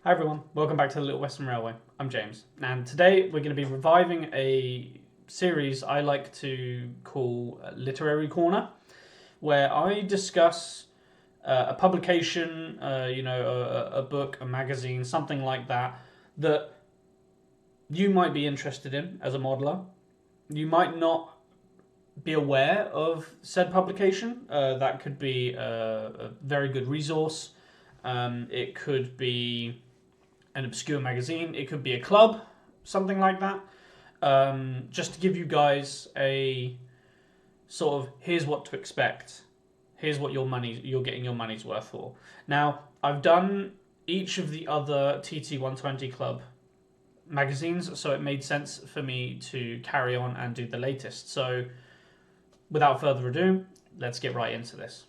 Hi everyone, welcome back to the Little Western Railway. I'm James, and today we're going to be reviving a series I like to call Literary Corner, where I discuss a publication, a book, a magazine, something like that, that you might be interested in as a modeler. You might not be aware of said publication. That could be a very good resource. It could be an obscure magazine. It could be a club, something like that. Just to give you guys a sort of here's what to expect. Here's what you're getting your money's worth for. Now, I've done each of the other TT120 Club magazines, so it made sense for me to carry on and do the latest. So, without further ado, let's get right into this.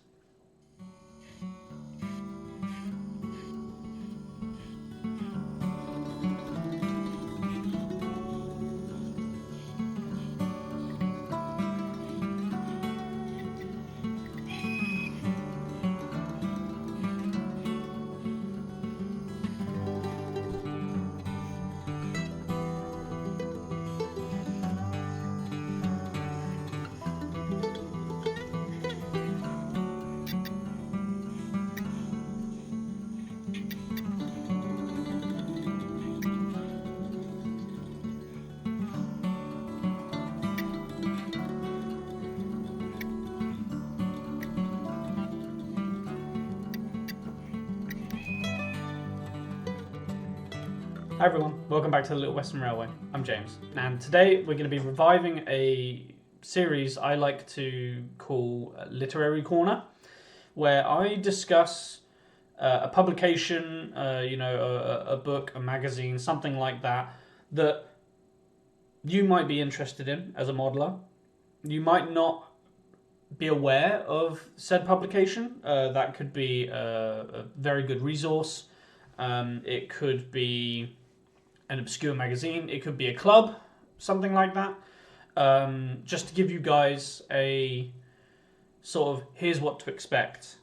Hi everyone, welcome back to the Little Western Railway. I'm James, and today we're going to be reviving a series I like to call Literary Corner, where I discuss a publication, a book, a magazine, something like that, that you might be interested in as a modeler. You might not be aware of said publication. That could be a very good resource. It could be an obscure magazine. It could be a club, something like that. Just to give you guys a sort of here's what to expect.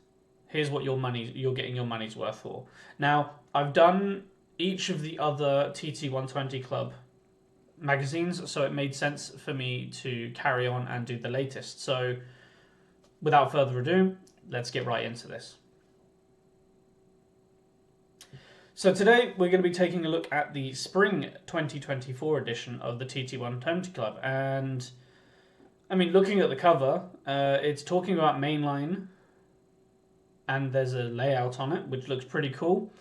Here's what you're getting your money's worth for. Now, I've done each of the other TT120 Club magazines, so it made sense for me to carry on and do the latest. So, without further ado, let's get right into this. So today we're going to be taking a look at the Spring 2024 edition of the TT120 Club, and I mean, looking at the cover, it's talking about mainline, and there's a layout on it which looks pretty cool.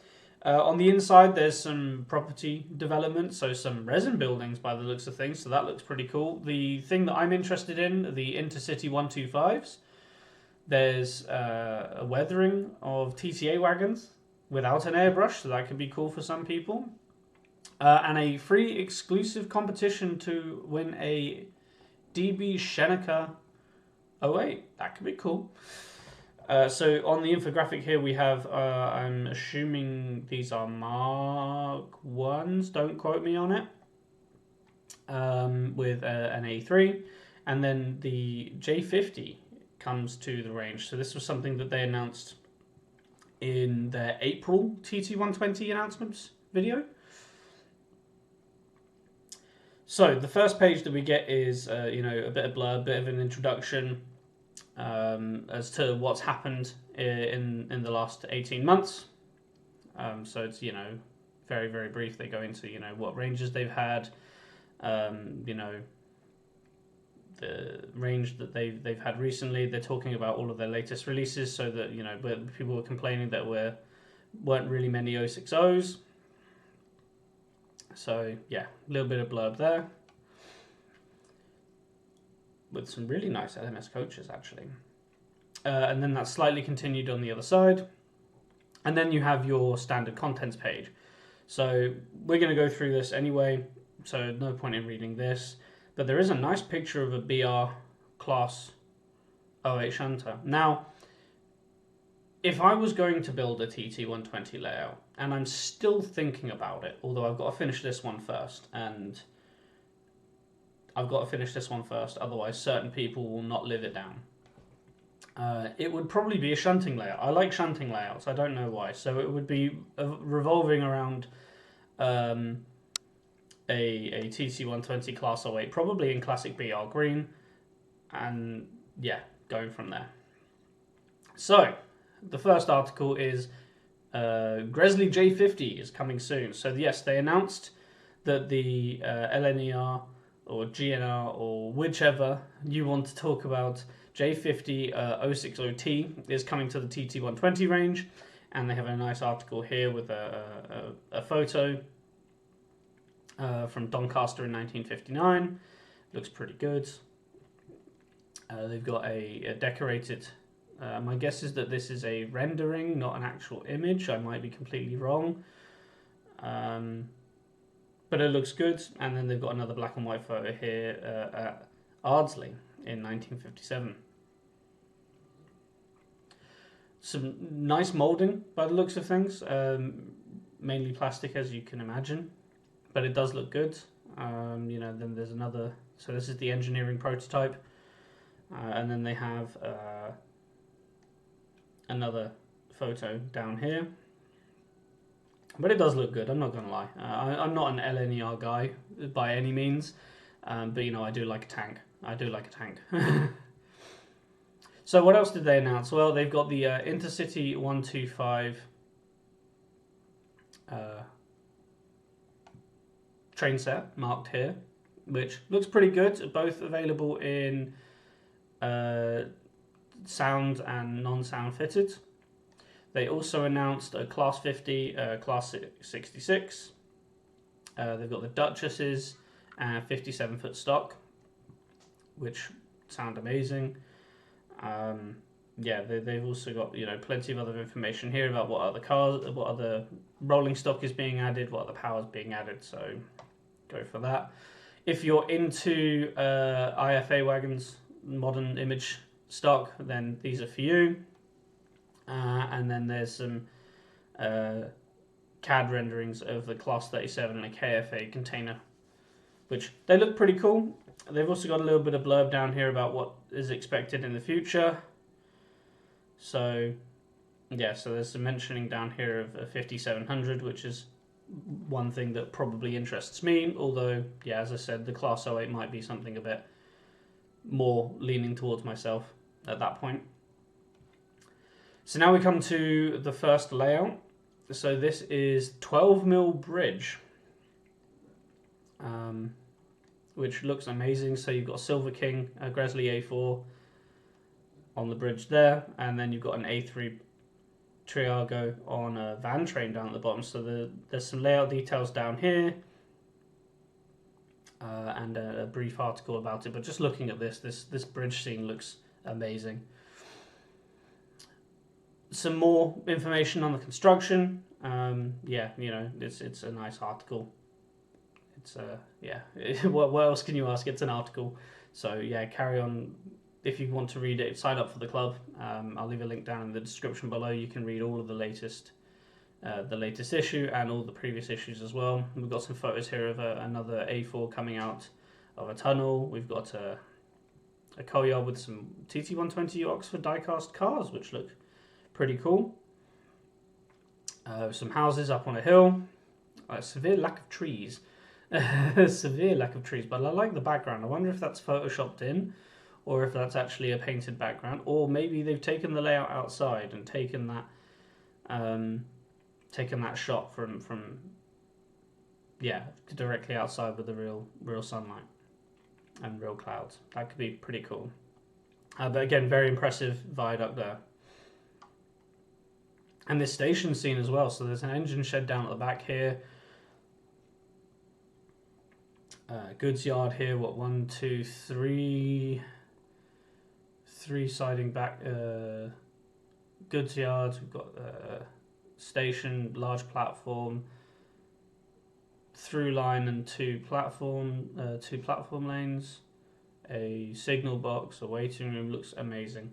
On the inside, there's some property development, so some resin buildings by the looks of things, so that looks pretty cool. The thing that I'm interested in, the Intercity 125s, there's a weathering of TTA wagons without an airbrush, so that could be cool for some people. And a free exclusive competition to win a DB Shenica 08. That could be cool. So on the infographic here we have, I'm assuming these are Mark 1s, don't quote me on it, with an A3. And then the J50 comes to the range. So this was something that they announced in their April TT120 announcements video. So the first page that we get is a bit of blurb, a bit of an introduction as to what's happened in the last 18 months. So it's very, very brief. They go into what ranges they've had, the range that they've had recently. They're talking about all of their latest releases, so that people were complaining that weren't really many 060s. So yeah, a little bit of blurb there, with some really nice LMS coaches actually. And then that's slightly continued on the other side. And then you have your standard contents page. So we're going to go through this anyway, so no point in reading this. But there is a nice picture of a BR class 08 shunter. Now, if I was going to build a TT120 layout, and I'm still thinking about it, although I've got to finish this one first, otherwise certain people will not live it down. It would probably be a shunting layout. I like shunting layouts. I don't know why. So it would be revolving around a TT120 Class 08, probably in classic BR green, and yeah, going from there. So the first article is Gresley J50 is coming soon. So yes, they announced that the LNER or GNR or whichever you want to talk about, J50 060T is coming to the TT120 range, and they have a nice article here with a photo from Doncaster in 1959. Looks pretty good. They've got a decorated. My guess is that this is a rendering, not an actual image. I might be completely wrong. But it looks good. And then they've got another black and white photo here at Ardsley in 1957. Some nice moulding by the looks of things. Mainly plastic, as you can imagine. But it does look good. Then there's another. So this is the engineering prototype. And then they have another photo down here. But it does look good, I'm not going to lie. I'm not an LNER guy by any means, but I do like a tank. So what else did they announce? Well, they've got the Intercity 125 train set marked here, which looks pretty good. Both available in sound and non-sound fitted. They also announced a Class 50, Class 66. They've got the Duchesses and 57-foot stock, which sound amazing. They've also got plenty of other information here about what other rolling stock is being added, what other power is being added. So go for that. If you're into IFA wagons, modern image stock, then these are for you. And then there's some CAD renderings of the Class 37 and a KFA container, which they look pretty cool. They've also got a little bit of blurb down here about what is expected in the future. So there's some mentioning down here of a 5700, which is one thing that probably interests me. Although, as I said, the Class 08 might be something a bit more leaning towards myself at that point. So now we come to the first layout. So this is 12mm bridge, which looks amazing. So you've got Silver King, a Gresley A4 on the bridge there, and then you've got an A3 Triago on a van train down at the bottom. So there's some layout details down here, and a brief article about it. But just looking at this bridge scene looks amazing. Some more information on the construction. It's a nice article. It's what else can you ask? It's an article. So carry on. If you want to read it, sign up for the club. I'll leave a link down in the description below. You can read all of the latest issue and all the previous issues as well. We've got some photos here of another A4 coming out of a tunnel. We've got a coal yard with some TT120 Oxford diecast cars, which look pretty cool. Some houses up on a hill. Severe lack of trees. But I like the background. I wonder if that's photoshopped in, or if that's actually a painted background, or maybe they've taken the layout outside and taken that shot from directly outside with the real sunlight and real clouds. That could be pretty cool. But again, very impressive viaduct there. And this station scene as well. So there's an engine shed down at the back here. Goods yard here. What, 1, 2, 3 siding back. Goods yards. We've got station, large platform, through line, and two platform lanes. A signal box, a waiting room. Looks amazing.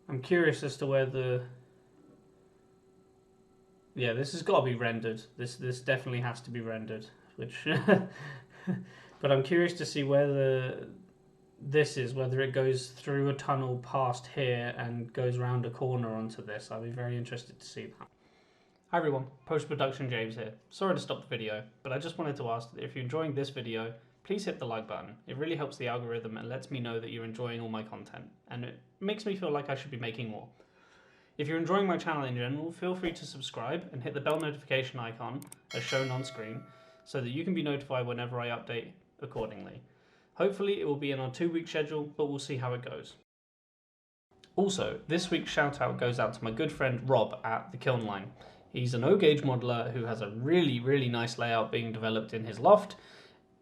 I'm curious as to where this has got to be rendered. This definitely has to be rendered. But I'm curious to see where this is, whether it goes through a tunnel past here and goes round a corner onto this. I'll be very interested to see that. Hi everyone, post-production James here. Sorry to stop the video, but I just wanted to ask that if you're enjoying this video, please hit the like button. It really helps the algorithm and lets me know that you're enjoying all my content, and it makes me feel like I should be making more. If you're enjoying my channel in general, feel free to subscribe and hit the bell notification icon as shown on screen so that you can be notified whenever I update accordingly. Hopefully it will be in our 2-week schedule, but we'll see how it goes. Also, this week's shout out goes out to my good friend Rob at the Kiln Line. He's an O-gauge modeler who has a really nice layout being developed in his loft,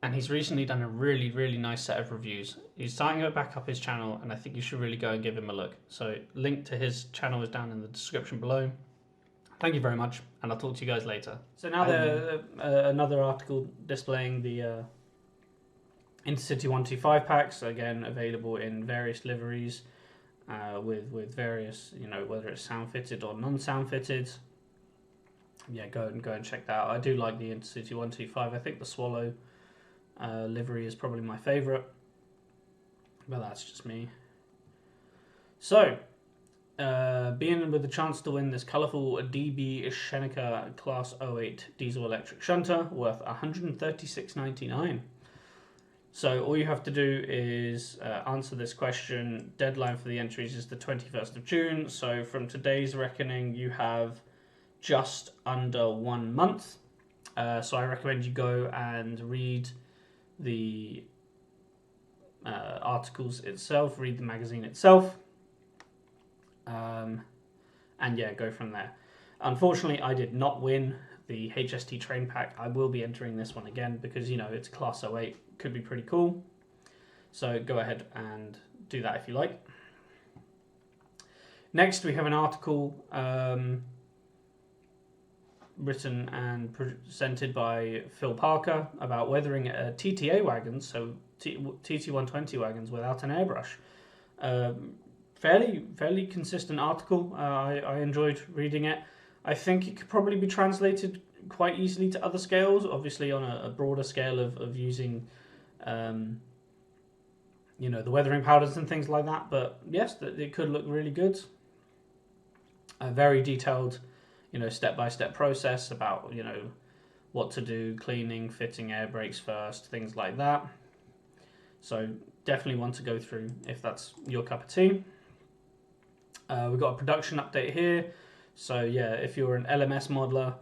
and he's recently done a really nice set of reviews. He's starting to back up his channel, and I think you should really go and give him a look. So link to his channel is down in the description below. Thank you very much, and I'll talk to you guys later. So now another article displaying the Intercity 125 packs, again available in various liveries with various, whether it's sound fitted or non-sound fitted. Yeah, go and check that out. I do like the Intercity 125. I think the Swallow livery is probably my favourite, but that's just me. So, being with the chance to win this colourful DB Shenica Class 08 diesel electric shunter worth $136.99. So all you have to do is answer this question. Deadline for the entries is the 21st of June. So from today's reckoning, you have just under 1 month. So I recommend you go and read the articles itself, read the magazine itself, and yeah, go from there. Unfortunately, I did not win the HST train pack. I will be entering this one again because, it's Class 08, could be pretty cool. So go ahead and do that if you like. Next, we have an article written and presented by Phil Parker about weathering TTA wagons, so TT120 wagons without an airbrush. Fairly consistent article. I enjoyed reading it. I think it could probably be translated quite easily to other scales, obviously on a broader scale of using the weathering powders and things like that. But yes, it could look really good. A very detailed step-by-step process about, what to do, cleaning, fitting air brakes first, things like that. So definitely one to go through if that's your cup of tea. We've got a production update here. So yeah, if you're an LMS modeler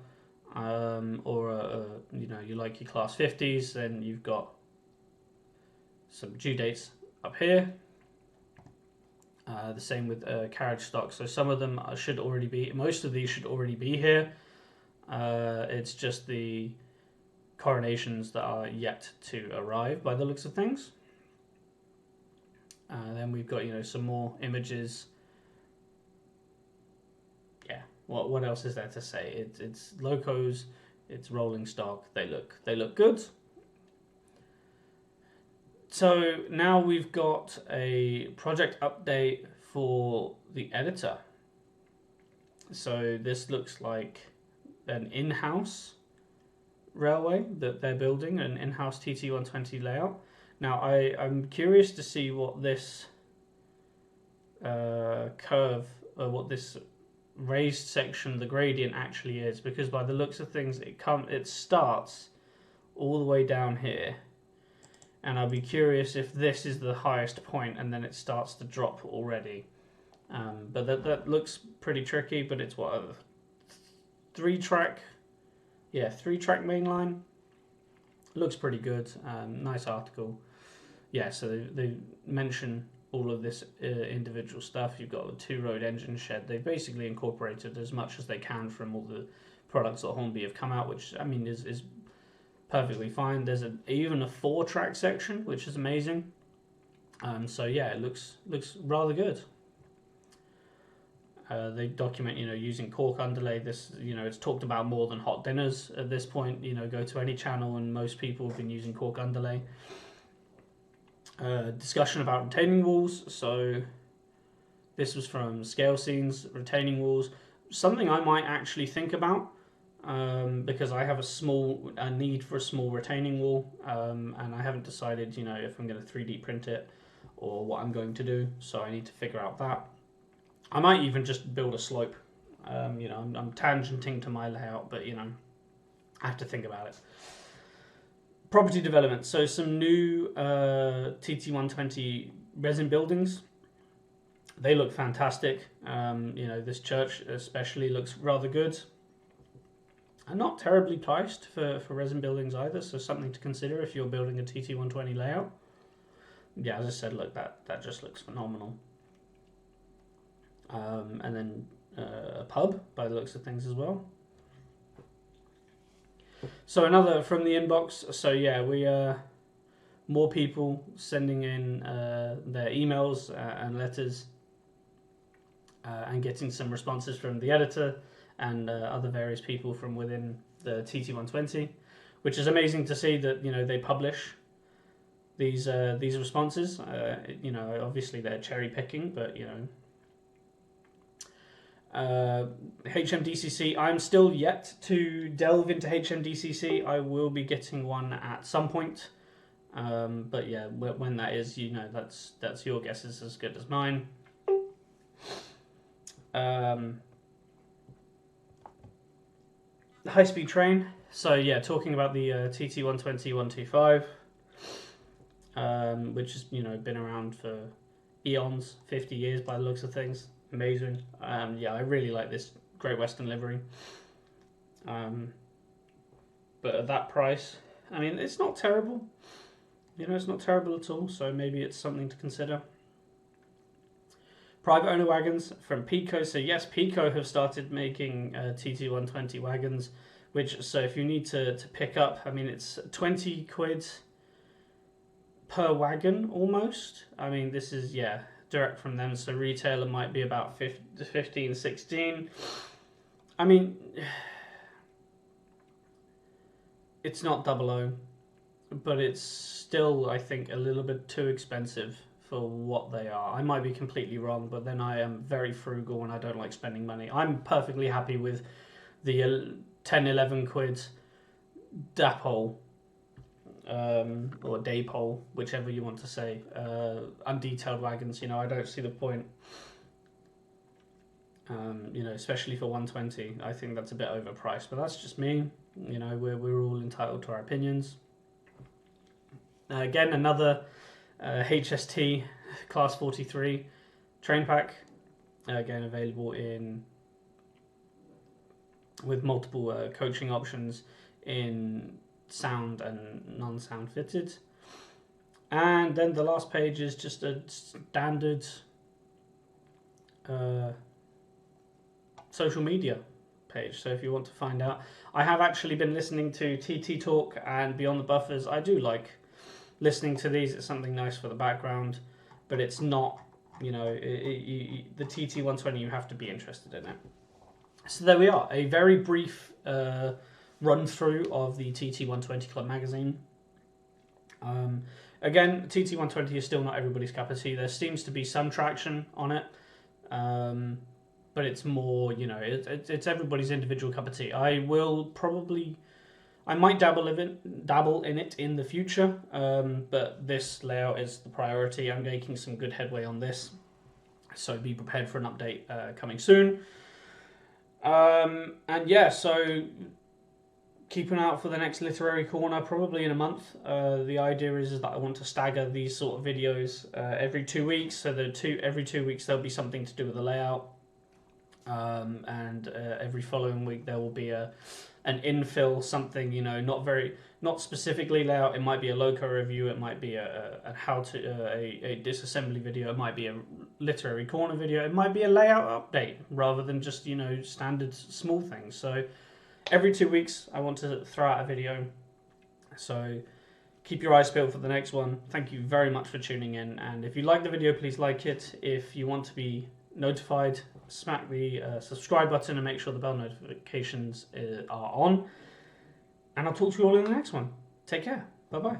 or you like your Class 50s, then you've got some due dates up here. The same with carriage stock. So some of them should already be, most of these should already be here. It's just the coronations that are yet to arrive by the looks of things. Then we've got, some more images. Yeah, what else is there to say? It's locos, it's rolling stock. They look good. So now we've got a project update for the editor. So this looks like an in-house railway that they're building, an in-house TT120 layout. Now I'm curious to see what this curve, or what this raised section, the gradient actually is, because by the looks of things it starts all the way down here. And I'll be curious if this is the highest point and then it starts to drop already. But that looks pretty tricky, but it's what, a 3-track main line. Looks pretty good. Nice article. Yeah, so they mention all of this individual stuff. You've got a 2-road engine shed. They've basically incorporated as much as they can from all the products that Hornby have come out, which I mean is perfectly fine. There's even a 4-track section, which is amazing. So yeah, it looks rather good. They document, using cork underlay. This, it's talked about more than hot dinners at this point. Go to any channel and most people have been using cork underlay. Discussion about retaining walls. So this was from Scale Scenes. Retaining walls, something I might actually think about. Because I have a need for a small retaining wall, and I haven't decided, if I'm going to 3D print it or what I'm going to do, so I need to figure out that. I might even just build a slope. You know, I'm tangenting to my layout, but you know, I have to think about it. Property development. So some new TT120 resin buildings. They look fantastic. You know, this church especially looks rather good. And not terribly priced for resin buildings either, so something to consider if you're building a TT120 layout. Yeah, as I said, look, that just looks phenomenal. And then a pub by the looks of things as well. So another from the inbox. So yeah, we more people sending in their emails and letters and getting some responses from the editor and other various people from within the TT120, which is amazing to see that, you know, they publish these responses. You know, obviously they're cherry picking, but you know. HMDCC, I'm still yet to delve into HMDCC. I will be getting one at some point, but yeah, when that is, you know, that's your guess is as good as mine. The high-speed train. So yeah, talking about the TT120 125, which has, you know, been around for eons, 50 years by the looks of things. Amazing. Yeah, I really like this Great Western livery. But at that price, I mean, it's not terrible. You know, it's not terrible at all, so maybe it's something to consider. Private owner wagons from Pico. So yes, Pico have started making TT120 wagons, which, so if you need to pick up, I mean, it's 20 quid per wagon almost. I mean, this is, yeah, direct from them, so retailer might be about 15, 16. I mean, it's not 00, but it's still, I think, a little bit too expensive for what they are. I might be completely wrong, but then I am very frugal and I don't like spending money. I'm perfectly happy with the 10, 11 quid dapole, or daypole, whichever you want to say, undetailed wagons. You know, I don't see the point. You know, especially for 120, I think that's a bit overpriced, but that's just me. You know, we're all entitled to our opinions. Again, another HST Class 43 train pack, again available with multiple coaching options in sound and non-sound fitted. And then the last page is just a standard social media page. So if you want to find out, I have actually been listening to TT Talk and Beyond the Buffers. I do like listening to these. It's something nice for the background, but it's not, you know, the TT120, you have to be interested in it. So there we are, a very brief run through of the TT120 Club magazine. Again, TT120 is still not everybody's cup of tea. There seems to be some traction on it, but it's more, you know, it's everybody's individual cup of tea. I might dabble in it in the future, but this layout is the priority. I'm making some good headway on this, so be prepared for an update coming soon. And yeah, so keep an eye out for the next literary corner, probably in a month. The idea is that I want to stagger these sort of videos every 2 weeks, so every 2 weeks there'll be something to do with the layout, and every following week there will be an infill, something, you know, not specifically layout. It might be a loco review, it might be a disassembly video, it might be a literary corner video, it might be a layout update rather than just, you know, standard small things. So every 2 weeks I want to throw out a video, so keep your eyes peeled for the next one. Thank you very much for tuning in, and if you like the video, please like it. If you want to be notified, smack the subscribe button and make sure the bell notifications are on, and I'll talk to you all in the next one. Take care. Bye bye.